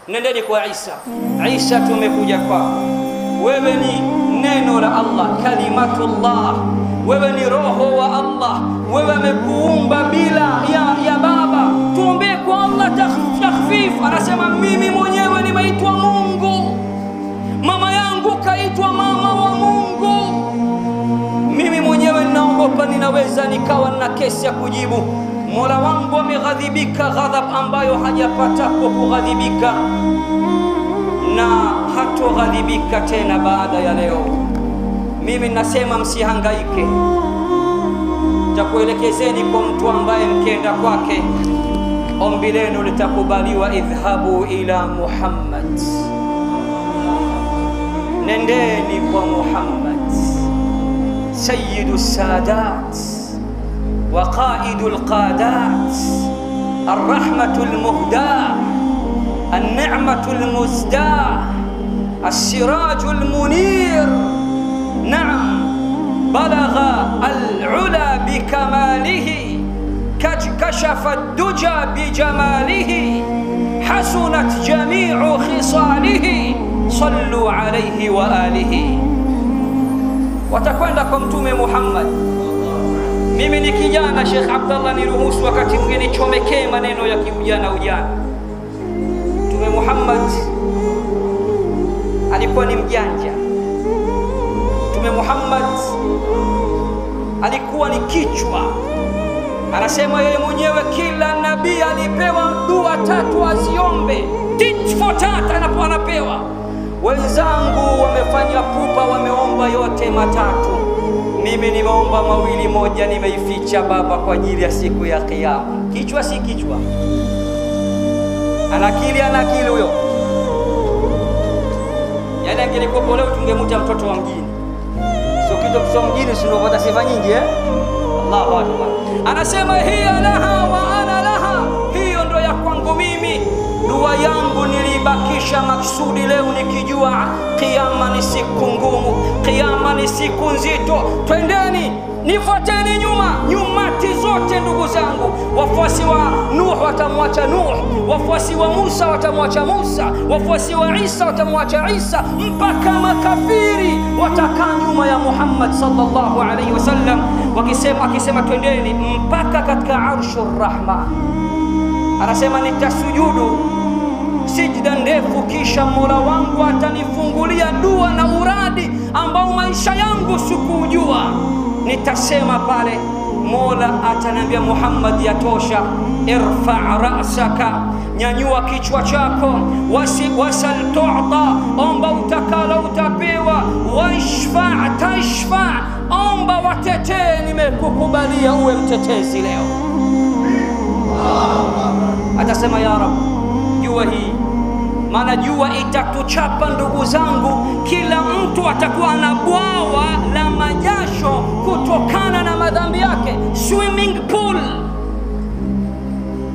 nendeni kwa Isa. Isa, tumekuja kwako, wewe ni neno la Allah, kalimatullah, wewe ni roho wa Allah, wewe amekuumba bila ya baba, tuombe kwa Allah takhfif. Anasema mimi mwenyewe nimeitwa Mungu, mama yangu kaitwa mama wa Mungu. Mimi mwenyewe ninaogopa ninaweza nikawa na kesi ya kujibu. Mola wangu ameghadhibika ghadhab ambayo hajapata kughadhibika na hatoghadhibika tena baada ya leo. Mimi nasema msihangaike, takuelekezeni kwa mtu ambaye mkienda kwake ombi lenu litakubaliwa. Idhhabu ila Muhammad, nendeni kwa Muhammad, sayyidu sadat wa qaidul qadat, arrahmatul muhdah, an-ni'matul muzdah, as-sirajul munir. نعم بلغ العلا بكماله، كشف الدجى بجماله، حسنت جميع خصاله، صلوا عليه وآله. watakwenda kwa Mtume Muhammad. Mimi ni kijana, Sheikh Abdallah niruhusu wakati mwingine chomekee maneno ya kiujana. Mtume Muhammad alikuwa ni mjanja. Mtume Muhammad alikuwa ni kichwa. Anasema yeye mwenyewe kila nabii alipewa dua 3 aziombe, tit for tat anapewa. Wenzangu wamefanya pupa, wameomba yote 3. Mimi nimeomba 2, moja nimeificha baba kwa ajili ya siku ya Kiyama. Kichwa si kichwa, anakili huyo. Yaani angelikuwa leo tungemuta mtoto wa mjini. Sio kitu kwa mjini sio kupata sifa nyingi Allahu Akbar. Anasema hiya laha wa ana laha, hiyo ndo ya kwangu mimi. Dua yangu nilibakisha maksudi leo nikijua Kiyama ni siku ngumu, Kiyama ni siku nzito. Twendeni, nifuateni nyumati zote ndugu zangu. Wafuasi wa Nuh watamwacha Nuh, wafuasi wa Musa watamwacha Musa, wafuasi wa Isa watamwacha Isa, mpaka makafiri watakaa nyuma ya Muhammad sallallahu alaihi wasallam akisema twendeni mpaka katika Arshur Rahman. Anasema nitasujudu sijda ndefu, kisha Mola wangu atanifungulia dua na uradi ambao maisha yangu sikujua. Nitasema pale, Mola ataniambia Muhammad, yatosha, irfa' ra'saka, nyanyua kichwa chako, wasal tu'ta, omba utakalo utapewa, washfa' tashfa', omba watetee, nimekukubalia uwe mtetezi leo. Atasema ya Rab, jua hii, maana jua itatuchapa ndugu zangu, kila mtu atakuwa na bwawa la majasho kutokana na madhambi yake, swimming pool.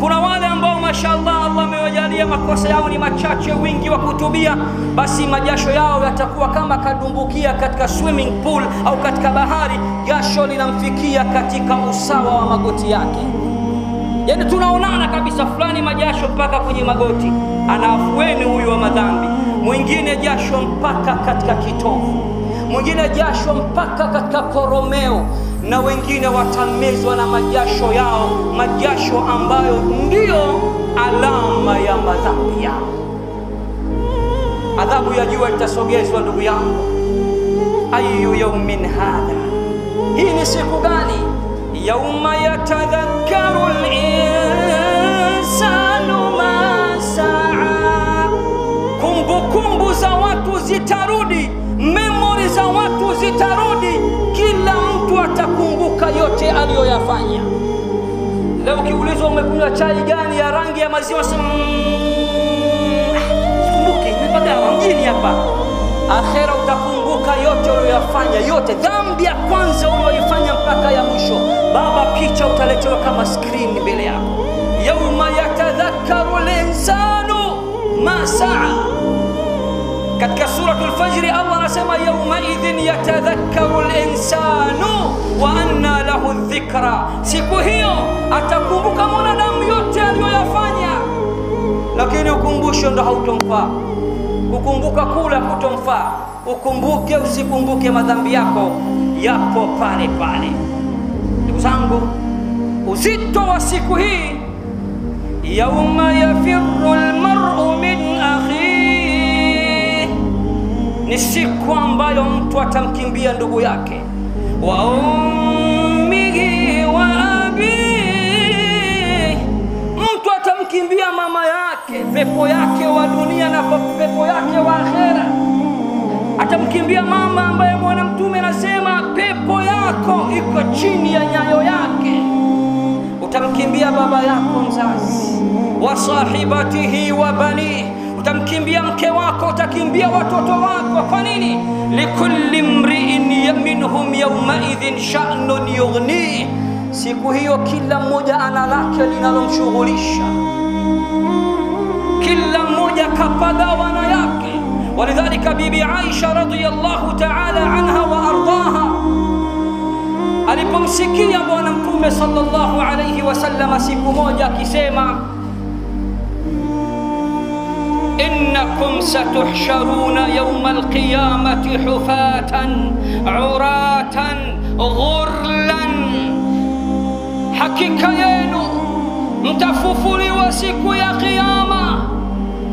Kuna wale ambao mashallah Allah amewajalia makosa yao ni machache, wingi wa kutubia, basi majasho yao yatakuwa kama kadumbukia katika swimming pool au katika bahari, jasho linamfikia katika usawa wa magoti yake. Yaani tunaonana kabisa, fulani majasho mpaka kwenye magoti, ana afueni huyu wa madhambi. Mwingine jasho mpaka katika kitovu, mwingine jasho mpaka katika koromeo, na wengine watamezwa na majasho yao, majasho ambayo ndio alama ya madhambi yao. Adhabu ya jua itasogezwa ndugu yangu. Ayu yawmin hadha, hii ni siku gani? Yauma yatadhakkaru al-insanu ma saa, kumbukumbu za watu zitarudi, memory za watu zitarudi, kila mtu atakumbuka yote aliyoyafanya. Leo kiulizwa umekunywa chai gani ya rangi ya maziwa, sikumbuki, nimepagawa mjini hapa. Akhera utakumbuka yote uliyofanya, yote, dhambi ya kwanza uliyoifanya mpaka ya mwisho. Baba, picha utaletewa kama screen mbele yako. Yauma yatadhakkaru al-insanu ma saa. Katika suratul Fajr Allah anasema yauma idhin yatadhakkaru al-insanu wa anna lahu dhikra. Siku hiyo atakumbuka mwanadamu yote aliyoyafanya. lakini ukumbusho ndo hautomfaa. Kukumbuka kula kutomfaa. Ukumbuke usikumbuke, madhambi yako yapo pale pale. Ndugu zangu, uzito wa siku hii, yauma yafirru almar'u min akhihi, ni siku ambayo mtu atamkimbia ndugu yake, wa ummihi wa abihi, mtu atamkimbia mama yake, pepo yake wa dunia na pepo yake wa akhera. Atamkimbia mama ambaye Bwana Mtume anasema pepo yako iko chini ya nyayo yake. Utamkimbia baba yako mzazi, wa sahibatihi wa bani, utamkimbia mke wako, utakimbia watoto wako. Kwa nini? Likulli mri'in minhum yawma idhin sha'nun yughni, siku hiyo kila mmoja ana lake linalomshughulisha, kila mmoja kapagawa na yake. Walidhalika bibi Aisha radhiyallahu ta'ala anha wa ardaha alipomsikia Bwana Mtume sallallahu alayhi wasallam siku moja akisema, innakum satuhsharuna yawma alqiyamati hufatan uratan ghurlan, hakika yenu mtafufuliwa siku ya kiyama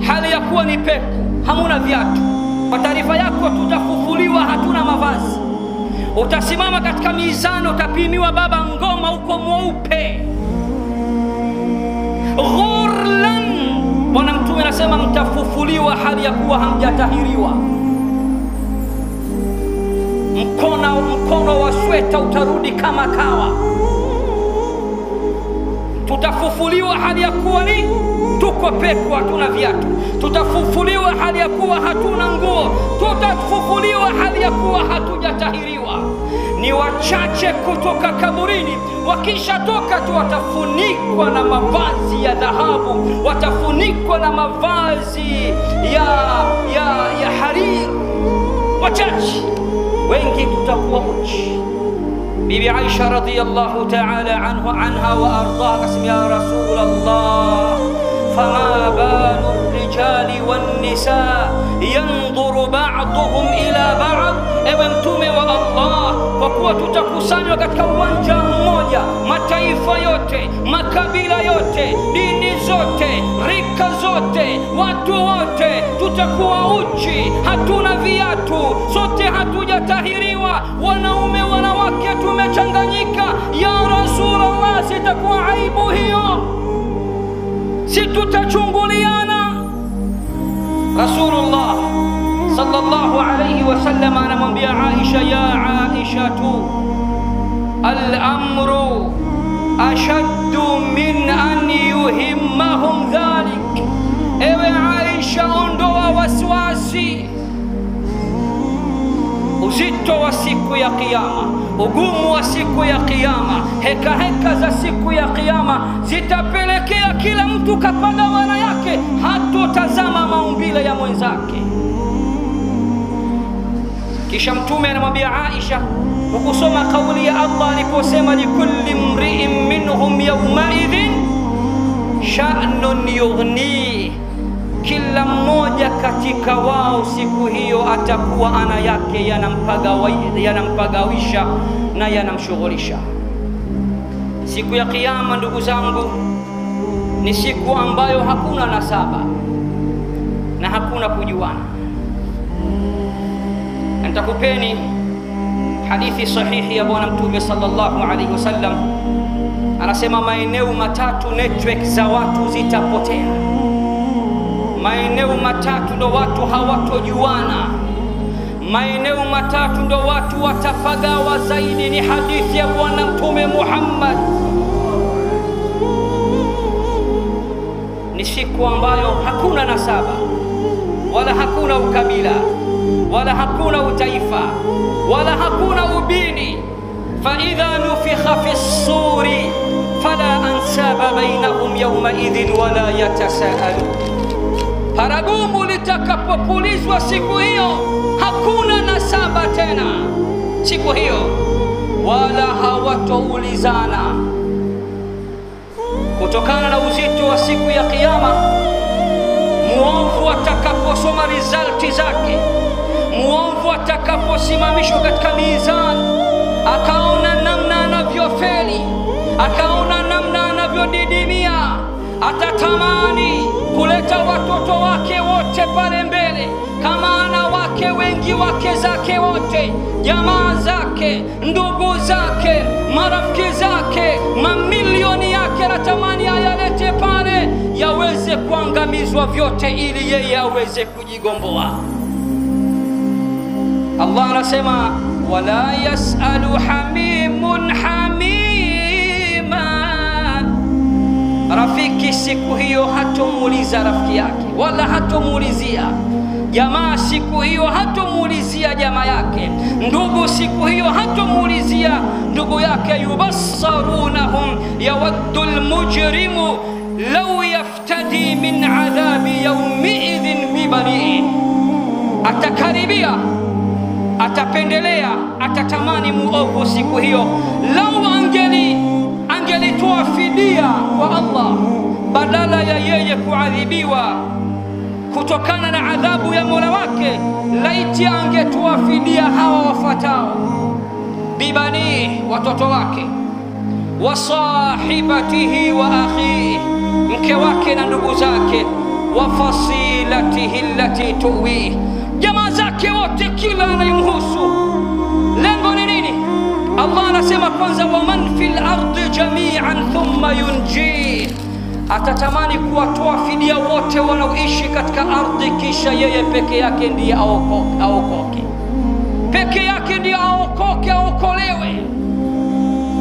hali ya kuwa ni pepo, hamuna viatu. Kwa taarifa yako, tutafufuliwa hatuna mavazi. Utasimama katika mizani, utapimiwa baba ngoma uko mweupe. Ghurlan, Bwana Mtume anasema mtafufuliwa hali ya kuwa hamjatahiriwa. Mkono wa sweta utarudi kama kawa. Tutafufuliwa hali ya kuwa ni tuko pepo, hatuna viatu. Tutafufuliwa hali ya kuwa hatuna nguo. Tutafufuliwa hali ya kuwa hatujatahiriwa. Ni wachache kutoka kaburini, wakisha toka tu watafunikwa na mavazi ya dhahabu, watafunikwa na mavazi ya harir. Wachache, wengi tutakuwa uchi. Bibi Aisha radhiyallahu ta'ala anha wa ardaha akasema, ya Rasulullah, fama balu rijali wan nisa yanzuru ba'dhum ila ba'd, ewe Mtume wa Allah, kwa kuwa tutakusanywa katika uwanja mmoja, mataifa yote, makabila yote, dini zote, rika zote, watu wote tutakuwa uchi, hatuna viatu, sote hatujatahiriwa, wanaume wanawake tumechanganyika. Ya Rasulullah, sitakuwa aibu hiyo? Si tutachunguliana? Rasulullah sallallahu alayhi wasallam anamwambia Aisha, ya Aisha, al-amru ashaddu min an yuhimmahum dhalik, ewe Aisha, ondoa wasiwasi. Uzito wa siku ya kiyama, ugumu wa siku ya kiyama, heka za siku ya kiyama zitapelekea kila mtu kapagawana yake, hatotazama maumbile ya mwenzake. Kisha Mtume anamwambia Aisha ukusoma kauli ya Allah aliposema, likulli mri'in minhum yawma idhin sha'nun yughni, kila mmoja katika wao siku hiyo atakuwa ana yake yanampagawisha na yanamshughulisha. Siku ya kiyama, ndugu zangu, ni siku ambayo hakuna nasaba na hakuna kujuana. Nitakupeni hadithi sahihi ya Bwana Mtume sallallahu alaihi wasallam. Anasema maeneo matatu network za watu zitapotea. Maeneo matatu ndo watu hawatojuana. Maeneo matatu ndo watu watapagawa zaidi. Ni hadithi ya Bwana Mtume Muhammad. Ni siku ambayo hakuna nasaba, wala hakuna ukabila, wala hakuna utaifa, wala hakuna ubini. فإذا نفخ في الصور فلا أنساب بينهم يومئذ ولا يتساءلون. Paragumu litakapopulizwa siku hiyo, hakuna nasaba tena siku hiyo, wala hawatoulizana. Kutokana na uzito wa siku ya kiyama, hasanati zake. Muovu atakaposimamishwa katika mizani, akaona namna anavyofeli, akaona namna anavyodidimia, atatamani kuleta watoto wake wote pale mbele, kama ana wake wengi, wake zake wote, jamaa zake, ndugu zake, marafiki zake, mamilioni yake, anatamani ayalete pale yaweze kuangamizwa vyote ili yeye aweze kujigomboa. Allah anasema wala yasalu hamimun hamima, rafiki siku hiyo hatomuuliza rafiki yake, wala hatomuulizia jamaa siku hiyo, hatomuulizia jamaa yake. Ndugu siku hiyo hatomuulizia ndugu yake. Yubassarunahum yawaddu almujrimu law yaftadi min adhabi yawmiidhin bibanihi, atakaribia, atapendelea, atatamani muovu siku hiyo lau angelitoa fidia kwa Allah badala ya yeye kuadhibiwa kutokana na adhabu ya Mola wake, laiti angetoa fidia hawa wafuatao: bibani, watoto wake, wa sahibatihi wa akhihi, mke wake na ndugu zake, wa fasilatihi allati tuwi, jamaa zake wote, kila anayemhusu. Lengo ni nini? Allah anasema kwanza, wa man fil ardi jami'an thumma yunji, atatamani kuwatoa fidia wote wanaoishi katika ardhi, kisha yeye peke yake ndiye aokoke, peke yake ndiye aokoke, aokolewe.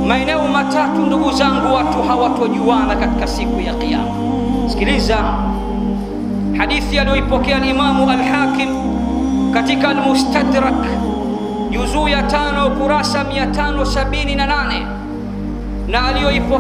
Maeneo matatu, ndugu zangu, watu hawatojuana katika siku ya Kiyama. Sikiliza hadithi aliyoipokea al-Imamu al-Hakim katika al-Mustadrak, juzuu ya 5 kurasa 578, na aliyoipokea